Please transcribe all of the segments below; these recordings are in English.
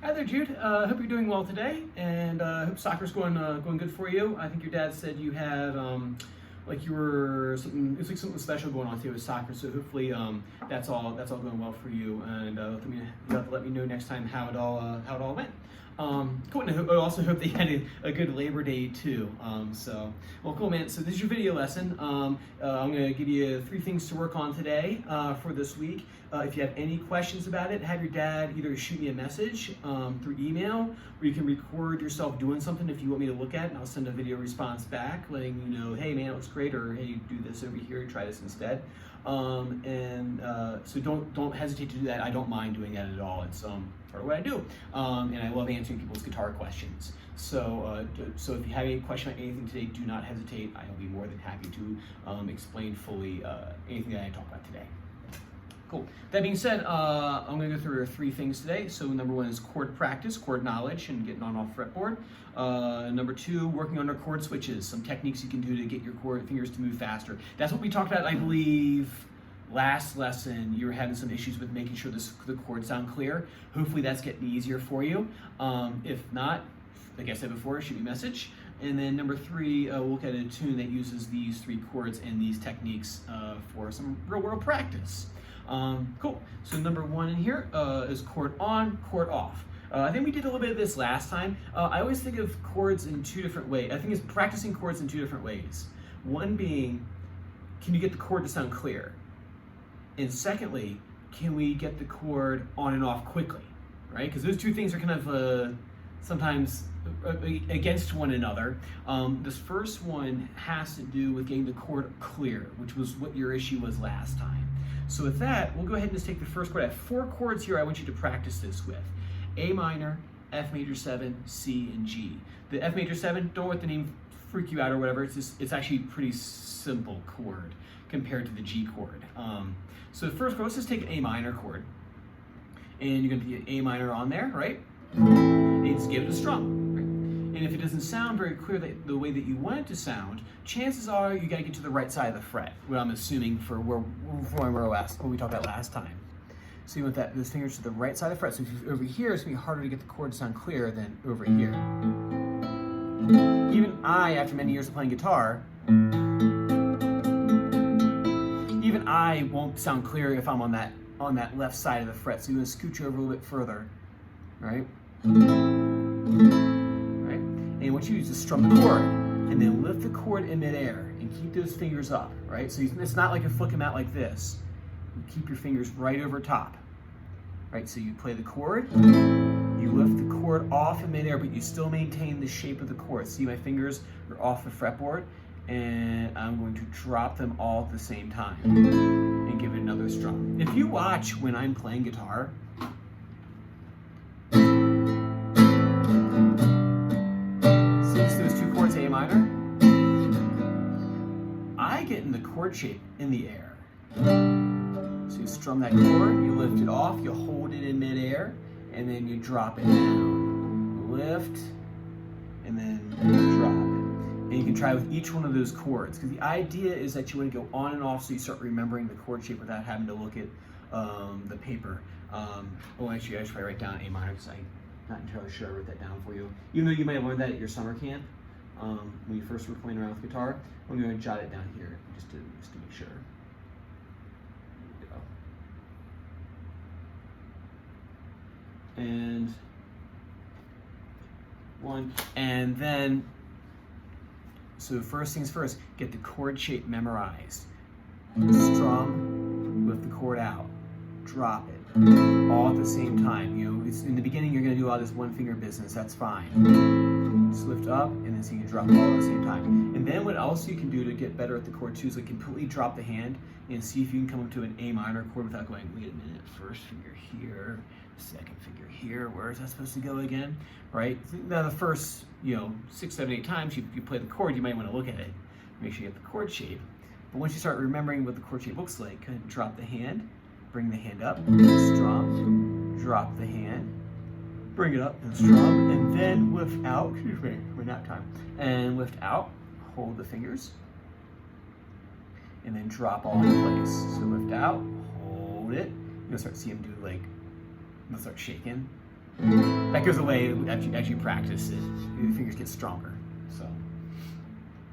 Hi there, Jude. Hope you're doing well today, and hope soccer's going good for you. I think your dad said you had like you were something. It's like something special going on today with soccer. So hopefully that's all going well for you. And you'll have to let me know next time how it all went. Cool. And I also hope that you had a good Labor Day too. Well, cool, man. So this is your video lesson. I'm going to give you 3 things to work on today for this week. If you have any questions about it, have your dad either shoot me a message through email, or you can record yourself doing something if you want me to look at it, and I'll send a video response back letting you know, hey man, it looks great, or hey, do this over here, try this instead. So don't hesitate to do that. I don't mind doing that at all. It's part of what I do, and I love answering people's guitar questions. So if you have any question on anything today, do not hesitate. I'll be more than happy to explain fully anything that I talk about today. Cool. That being said, I'm going to go through 3 things today. So number 1 is chord practice, chord knowledge, and getting on off fretboard. Number 2, working on our chord switches, some techniques you can do to get your chord fingers to move faster. That's what we talked about, I believe, last lesson. You were having some issues with making sure the chords sound clear. Hopefully that's getting easier for you. If not, like I said before, shoot me a message. And then number 3, we'll look at a tune that uses these 3 chords and these techniques for some real world practice. Cool. So number 1 in here is chord on, chord off. I think we did a little bit of this last time. I always think of chords in 2 different ways. I think it's practicing chords in 2 different ways. One being, can you get the chord to sound clear? And secondly, can we get the chord on and off quickly, right? Because those 2 things are kind of sometimes against one another. This first one has to do with getting the chord clear, which was what your issue was last time. So with that, we'll go ahead and just take the first chord. I have 4 chords here I want you to practice this with. A minor, F major 7, C, and G. The F major 7, don't let the name freak you out or whatever. It's actually a pretty simple chord compared to the G chord. So the first chord, let's just take an A minor chord. And you're going to put A minor on there, right? And you just give it a strum. And if it doesn't sound very clear the way that you want it to sound, chances are you gotta get to the right side of the fret, what I'm assuming for what we talked about last time. So you want those fingers to the right side of the fret. So if you're over here, it's gonna be harder to get the chord to sound clear than over here. Even I, after many years of playing guitar, even I won't sound clear if I'm on that left side of the fret. So you're gonna scooch over a little bit further, right? And I want you to just strum the chord and then lift the chord in midair and keep those fingers up, right? So it's not like you flick them out like this. You keep your fingers right over top, right? So you play the chord, you lift the chord off in midair, but you still maintain the shape of the chord. See, my fingers are off the fretboard, and I'm going to drop them all at the same time and give it another strum. If you watch when I'm playing guitar, A minor, I get in the chord shape in the air. So you strum that chord, you lift it off, you hold it in midair, and then you drop it down. Lift, and then drop. And you can try with each one of those chords, because the idea is that you want to go on and off so you start remembering the chord shape without having to look at the paper. Actually, I should probably write down A minor, because I'm not entirely sure I wrote that down for you. Even though you might have learned that at your summer camp. When you first were playing around with guitar, I'm going to jot it down here just to make sure. There we go. And 1, and then, so first things first, get the chord shape memorized. Strum, lift the chord out, drop it, all at the same time. It's in the beginning you're going to do all this 1 finger business, that's fine. Just lift up, and then so you can drop it all at the same time. And then what else you can do to get better at the chord too is like completely drop the hand and see if you can come up to an A minor chord without going, wait a minute, first finger here, second finger here, where is that supposed to go again, right? Now the first, 6, 7, 8 times you play the chord, you might want to look at it, make sure you get the chord shape. But once you start remembering what the chord shape looks like, kind of drop the hand, bring the hand up, strum, drop the hand, bring it up and strum, and then lift out, excuse me, we're not time, and lift out, hold the fingers, and then drop all in place. So lift out, hold it, you'll start seeing him do like, you'll start shaking, That goes away as you practice it. Your fingers get stronger. So,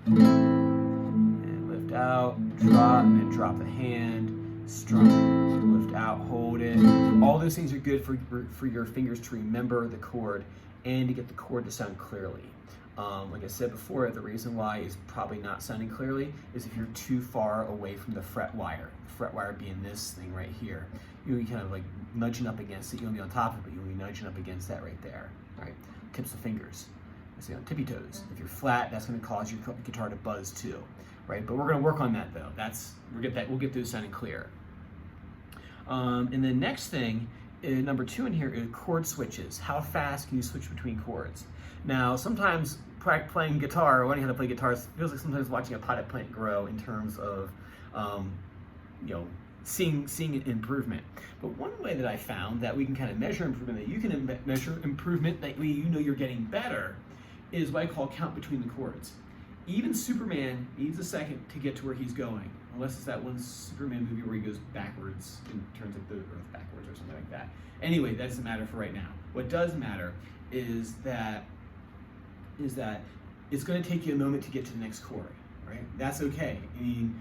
and lift out, drop, and then drop the hand. Strum, lift out, hold it. All those things are good for your fingers to remember the chord and to get the chord to sound clearly. Like I said before, the reason why it's probably not sounding clearly is if you're too far away from the fret wire. The fret wire being this thing right here. You'll be kind of like nudging up against it. You won't be on top of it, you'll be nudging up against that right there. Right? Tips of fingers. Say on tippy toes. If you're flat, that's going to cause your guitar to buzz too. Right? But we're going to work on that though. We'll get those sounding clear. And the next thing, number 2 in here, is chord switches. How fast can you switch between chords? Now, sometimes playing guitar or learning how to play guitar feels like sometimes watching a potted plant grow in terms of, seeing improvement. But one way that I found that we can kind of measure improvement, that you can measure improvement, that you're getting better, is what I call count between the chords. Even Superman needs a second to get to where he's going, unless it's that one Superman movie where he goes backwards and turns like the earth backwards or something like that. Anyway, that doesn't matter for right now. What does matter is that it's going to take you a moment to get to the next chord, right? That's okay. I mean,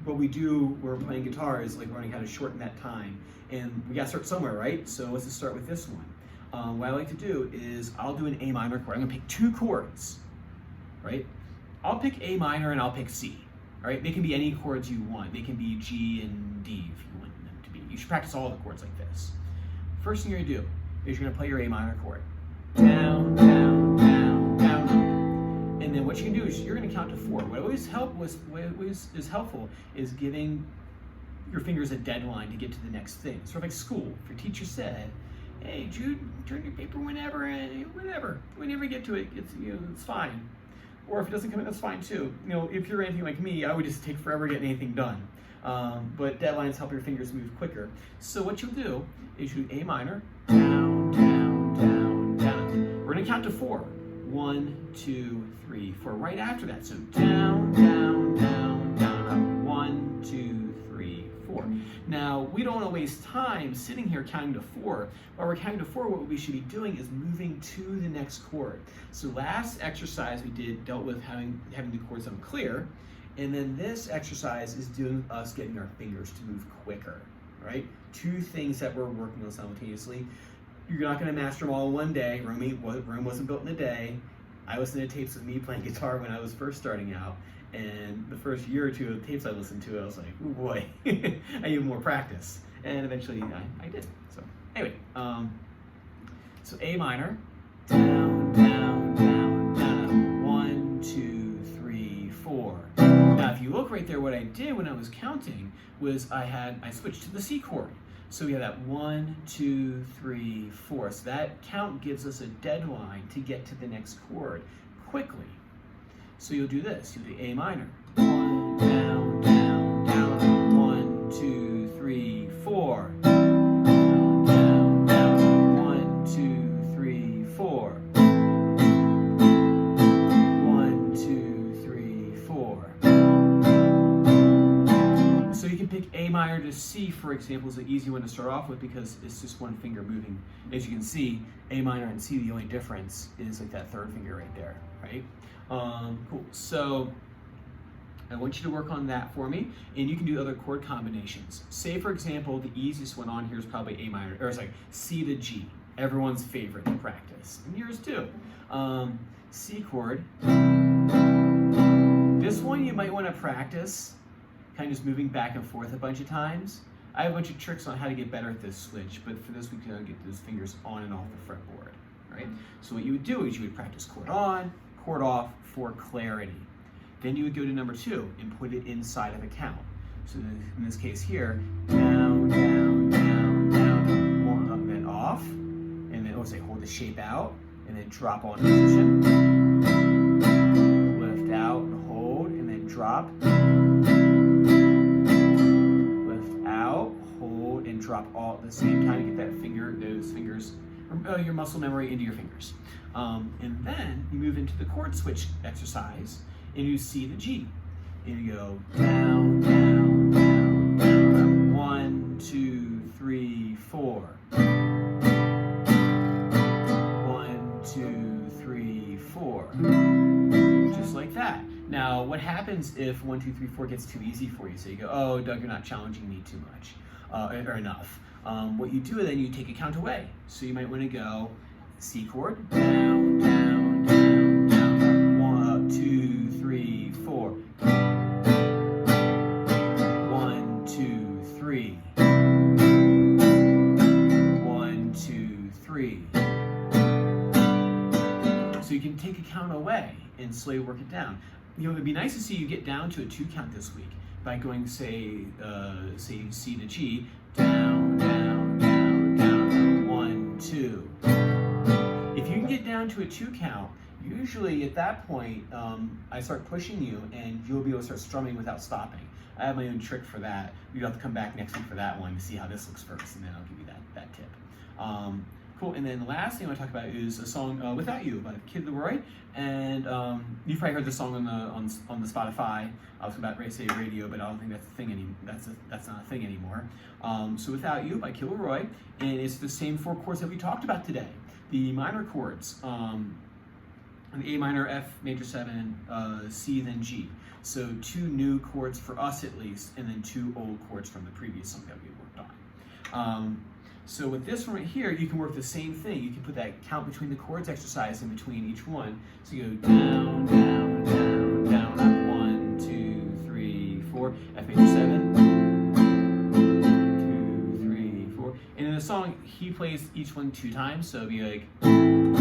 what we do when we're playing guitar is like learning how to shorten that time, and we got to start somewhere, right? So let's just start with this one. What I like to do is I'll do an A minor chord. I'm going to pick 2 chords, right? I'll pick A minor and I'll pick C. All right, they can be any chords you want. They can be G and D if you want them to be. You should practice all the chords like this. First thing you're gonna do is you're gonna play your A minor chord. Down, down, down, down, up. And then what you can do is you're gonna count to 4. What always is helpful is giving your fingers a deadline to get to the next thing. Sort of like school. If your teacher said, "Hey, Jude, turn your paper whenever you get to it, it's fine." Or if it doesn't come in, that's fine too. If you're anything like me, I would just take forever getting anything done. But deadlines help your fingers move quicker. So what you'll do is you do A minor, down, down, down, down. We're gonna count to 4. 1, 2, 3, 4. Right after that, so down, down, down, down, up. 1, 2, 3, 4. Now, we don't want to waste time sitting here counting to 4. While we're counting to 4, what we should be doing is moving to the next chord. So last exercise we dealt with having the chords unclear, and then this exercise is doing us getting our fingers to move quicker, right? 2 things that we're working on simultaneously. You're not going to master them all in one day. Rome wasn't built in a day. I listened to tapes of me playing guitar when I was first starting out, and the first year or 2 of the tapes I listened to, I was like, oh boy, I need more practice. And eventually I did. So anyway, so A minor, down, down, down, down, 1, 2, 3, 4. Now if you look right there, what I did when I was counting was I switched to the C chord. So we have that 1, 2, 3, 4. So that count gives us a deadline to get to the next chord quickly. So you'll do this. You'll do A minor. 1, down, down, down. 1, 2, 3, 4. Down, down, down. 1, 2, 3, 4. 1, 2, 3, 4. So you can pick A minor to C, for example, is an easy one to start off with because it's just one finger moving. As you can see, A minor and C, the only difference is like that 3rd finger right there, right? Cool. So I want you to work on that for me, and you can do other chord combinations. Say, for example, the easiest one on here is probably A minor, or it's like C to G, everyone's favorite to practice, and yours too. C chord. This one you might want to practice kind of just moving back and forth a bunch of times. I have a bunch of tricks on how to get better at this switch, but for this we can get those fingers on and off the fretboard, right? So what you would do is you would practice chord on, chord off for clarity. Then you would go to number 2 and put it inside of a count. So in this case here, down, down, down, down, 1 up, then off, and then hold the shape out, and then drop on position, lift out and hold, and then drop, lift out, hold, and drop all at the same time. You get those fingers, your muscle memory into your fingers. And then you move into the chord switch exercise, and you C to G. And you go down, down, down, down, up. 1, 2, 3, 4. Now, what happens if 1, 2, 3, 4 gets too easy for you? So you go, oh, Doug, you're not challenging me too much or enough. What you do then, you take a count away. So you might want to go C chord, down, down, down, down, 1, 2, 3, 4. 1, 2, 3. 1, 2, 3. So you can take a count away and slowly work it down. You know, it'd be nice to see you get down to a 2 count this week by going, say C to G, down, down, down, down, 1, 2. If you can get down to a 2 count, usually at that point, I start pushing you and you'll be able to start strumming without stopping. I have my own trick for that. You'll have to come back next week for that one to see how this looks first, and then I'll give you that tip. Cool, and then the last thing I want to talk about is a song "Without You" by Kid Laroi, and you've probably heard the song on the Spotify. I was about to say radio, but I don't think that's a thing that's not a thing anymore. So "Without You" by Kid Laroi, and it's the same 4 chords that we talked about today. The minor chords, the A minor, F major 7, C, then G. So 2 new chords for us at least, and then 2 old chords from the previous song that we worked on. So with this one right here, you can work the same thing. You can put that count between the chords exercise in between each one. So you go down, down, down, down, up, 1, 2, 3, 4, F major 7, 2, 3, 4. And in the song, he plays each one 2 times, so it'd be like down,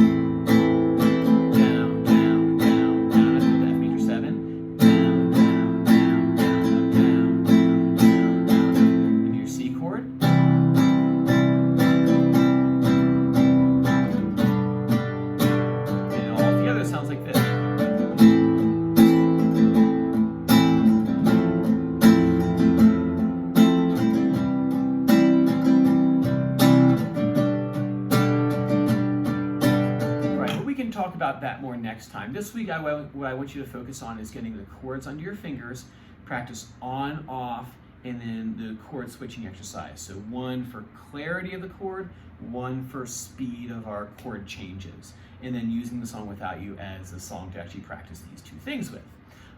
down, down, down, up to the F major 7, down, down, down, down, up, down, down, down, down, up, into your C chord. Sounds like this. Right, but we can talk about that more next time. This week, what I want you to focus on is getting the chords under your fingers, practice on, off, and then the chord switching exercise. So 1 for clarity of the chord, 1 for speed of our chord changes, and then using the song "Without You" as a song to actually practice these 2 things with.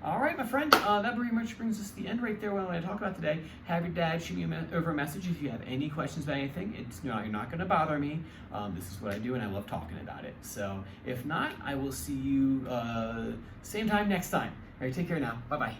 All right, my friend, that pretty much brings us to the end right there. What I want to talk about today. Have your dad shoot me over a message if you have any questions about anything. You're not going to bother me. This is what I do, and I love talking about it. So if not, I will see you same time next time. All right, take care now. Bye-bye.